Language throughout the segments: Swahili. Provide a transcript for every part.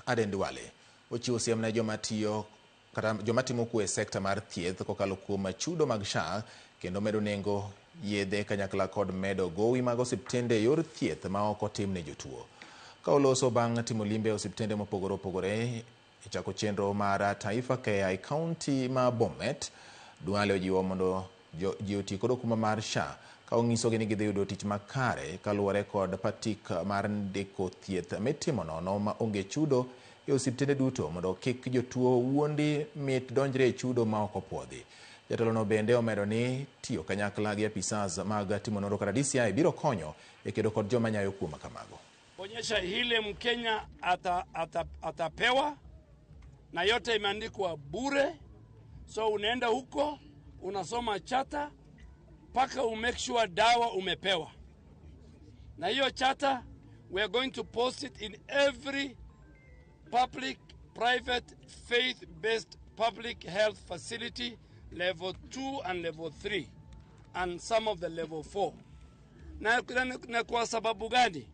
Aden Duale. Ochiwo osiem ne joma timo kwe sekta mar thieth kokalo kuom chudo mag SHA kendo medo nengo yedhe kanyakla kod medo gowi mag osiptende yor thieth ma ok otim ne jotuo. Ka oloso bang' timo limbe osiptende mopogore opogore e chako chenro mar taifa KI County ma Bomet, Duale ojiwo mondo ji oti kod okumba mar SHA ka onyisogi ni gidhi yudo tich makare kaluwore kod patik mar ndiko thieth mitimo nono ma onge chudo e osiptende duto mondo kik jotuo wuondi mit donjre e chudo ma ok opuodhi. Jatelono bende omedo ni tiyo kanyakla gi apisas mag timo nonro kata DCI biro konyo e kedo kod joma nyayo kuom kamago. Onyesha ile Mkenya atapewa na yote imeandikwa bure, so unaenda huko unasoma chata paka make sure dawa umepewa. Na hiyo chata we are going to post it in every public, private, faith-based public health facility level 2 and level 3 and some of the level 4. Na kwa sababu gani?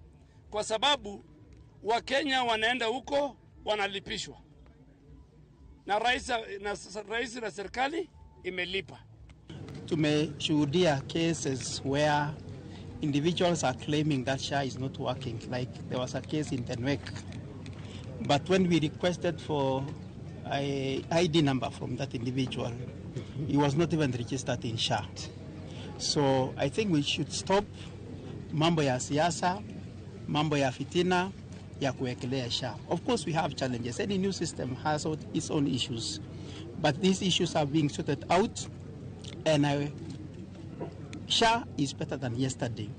Kwa sababu Wakenya wanaenda huko wanalipishwa. Na rais na serikali imelipa. Tumeshuhudia cases where individuals are claiming that SHA is not working. Like there was a case in Tenwek. But when we requested for an ID number from that individual, he was not even registered in SHA. So I think we should stop mambo ya siasa, mambo ya fitina, ya kuwekelea SHA. Of course we have challenges. Any new system has its own issues. But these issues are being sorted out, and SHA is better than yesterday.